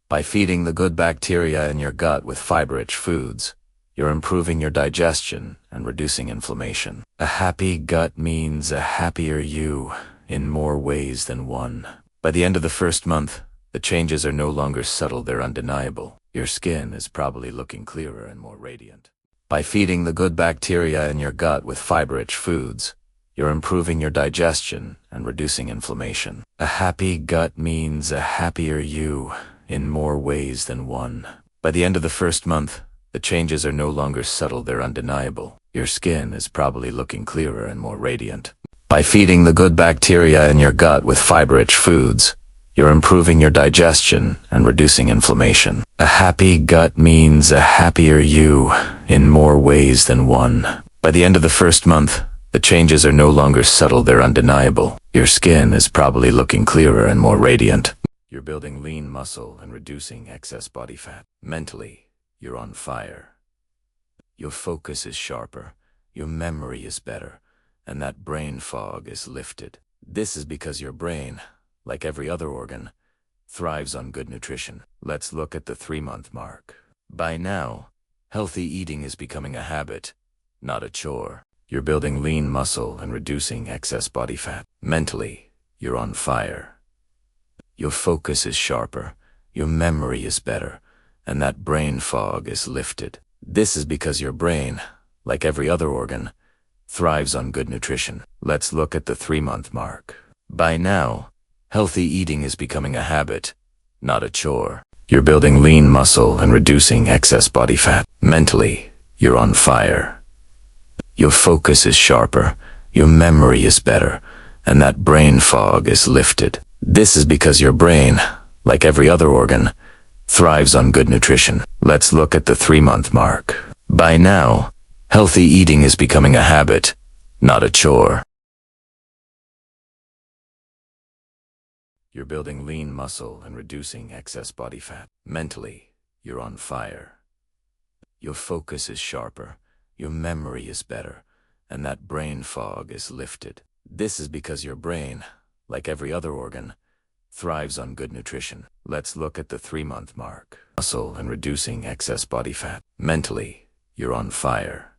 By feeding the good bacteria in your gut with fiber-rich foods, you're improving your digestion and reducing inflammation. A happy gut means a happier you in more ways than one. By the end of the first month, the changes are no longer subtle, they're undeniable. Your skin is probably looking clearer and more radiant. By feeding the good bacteria in your gut with fiber-rich foods, you're improving your digestion and reducing inflammation. A happy gut means a happier you in more ways than one. By the end of the first month, the changes are no longer subtle, they're undeniable. Your skin is probably looking clearer and more radiant. By feeding the good bacteria in your gut with fiber-rich foods, you're improving your digestion and reducing inflammation. A happy gut means a happier you in more ways than one. By the end of the first month, the changes are no longer subtle, they're undeniable. Your skin is probably looking clearer and more radiant. You're building lean muscle and reducing excess body fat. Mentally, you're on fire. Your focus is sharper, your memory is better, and that brain fog is lifted. This is because your brain, like every other organ, thrives on good nutrition. Let's look at the 3-month mark. By now, healthy eating is becoming a habit, not a chore. You're building lean muscle and reducing excess body fat. Mentally, you're on fire. Your focus is sharper, your memory is better, and that brain fog is lifted. This is because your brain, like every other organ, thrives on good nutrition. Let's look at the 3-month mark. By now, healthy eating is becoming a habit, not a chore. You're building lean muscle and reducing excess body fat. Mentally, you're on fire. Your focus is sharper, your memory is better, and that brain fog is lifted. This is because your brain, like every other organ, thrives on good nutrition. Let's look at the 3-month mark. By now, healthy eating is becoming a habit, not a chore. You're building lean muscle and reducing excess body fat. Mentally, you're on fire. Your focus is sharper, your memory is better, and that brain fog is lifted. This is because your brain, like every other organ, thrives on good nutrition. Let's look at the 3-month mark. Muscle and reducing excess body fat. Mentally, you're on fire.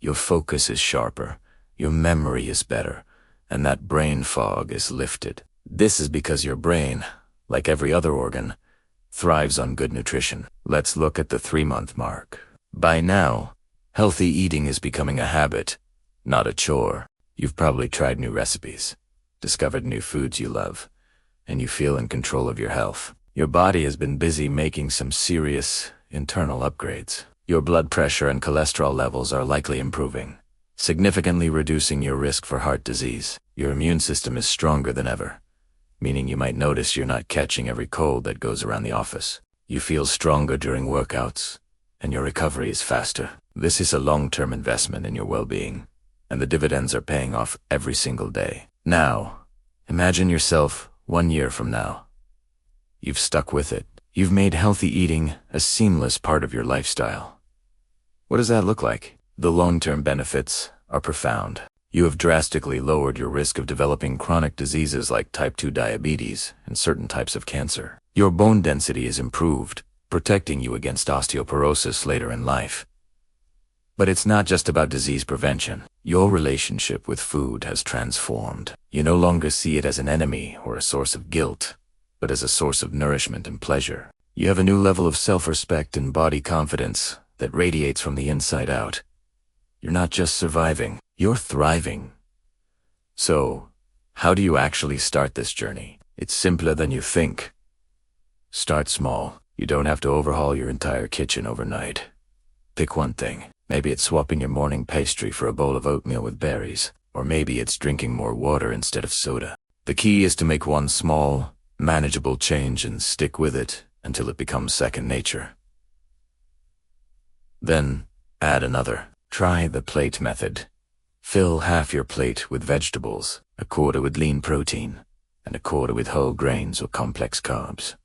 Your focus is sharper, your memory is better, and that brain fog is lifted. This is because your brain, like every other organ, thrives on good nutrition. Let's look at the 3-month mark. By now, healthy eating is becoming a habit, not a chore. You've probably tried new recipes, discovered new foods you love, and you feel in control of your health. Your body has been busy making some serious internal upgrades. Your blood pressure and cholesterol levels are likely improving, significantly reducing your risk for heart disease. Your immune system is stronger than ever, meaning you might notice you're not catching every cold that goes around the office. You feel stronger during workouts, and your recovery is faster. This is a long-term investment in your well-being, and the dividends are paying off every single day. Now, imagine yourself 1 year from now. You've stuck with it. You've made healthy eating a seamless part of your lifestyle. What does that look like? The long-term benefits are profound. You have drastically lowered your risk of developing chronic diseases like type 2 diabetes and certain types of cancer. Your bone density is improved, protecting you against osteoporosis later in life. But it's not just about disease prevention. Your relationship with food has transformed. You no longer see it as an enemy or a source of guilt, but as a source of nourishment and pleasure. You have a new level of self-respect and body confidence that radiates from the inside out. You're not just surviving, you're thriving. So, how do you actually start this journey? It's simpler than you think. Start small. You don't have to overhaul your entire kitchen overnight. Pick one thing. Maybe it's swapping your morning pastry for a bowl of oatmeal with berries, or maybe it's drinking more water instead of soda. The key is to make one small, manageable change and stick with it until it becomes second nature. Then, add another. Try the plate method. Fill half your plate with vegetables, a quarter with lean protein, and a quarter with whole grains or complex carbs.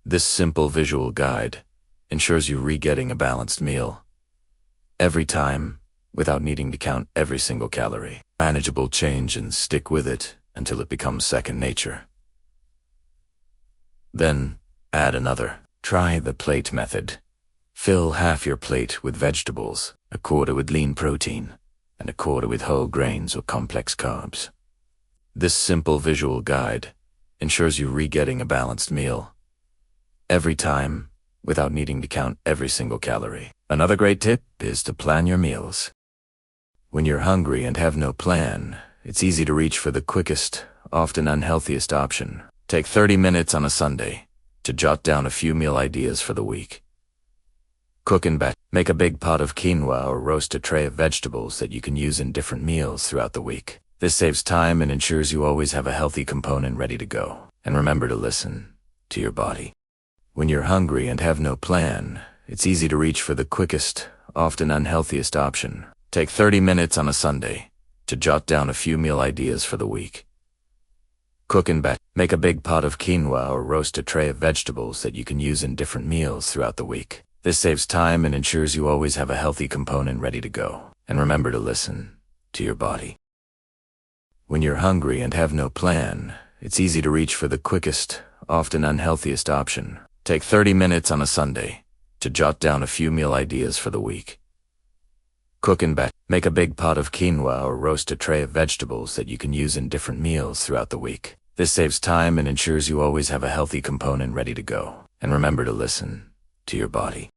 This simple visual guide ensures you re-getting a balanced meal every time, without needing to count every single calorie. Manageable change and stick with it until it becomes second nature. Then, Add another. Try the plate method. Fill half your plate with vegetables, a quarter with lean protein, and a quarter with whole grains or complex carbs. This simple visual guide ensures you re-getting a balanced meal every time without needing to count every single calorie. Another great tip is to plan your meals. When you're hungry and have no plan, it's easy to reach for the quickest, often unhealthiest option. Take 30 minutes on a Sunday to jot down a few meal ideas for the week. Cook and batch. Make a big pot of quinoa or roast a tray of vegetables that you can use in different meals throughout the week. This saves time and ensures you always have a healthy component ready to go. And remember to listen to your body. When you're hungry and have no plan, it's easy to reach for the quickest, often unhealthiest option. Take 30 minutes on a Sunday to jot down a few meal ideas for the week. Cook and batch. Make a big pot of quinoa or roast a tray of vegetables that you can use in different meals throughout the week. This saves time and ensures you always have a healthy component ready to go. And remember to listen to your body. When you're hungry and have no plan, it's easy to reach for the quickest, often unhealthiest option. Take 30 minutes on a Sunday to jot down a few meal ideas for the week. Cook and batch. Make a big pot of quinoa or roast a tray of vegetables that you can use in different meals throughout the week. This saves time and ensures you always have a healthy component ready to go. And remember to listen to your body.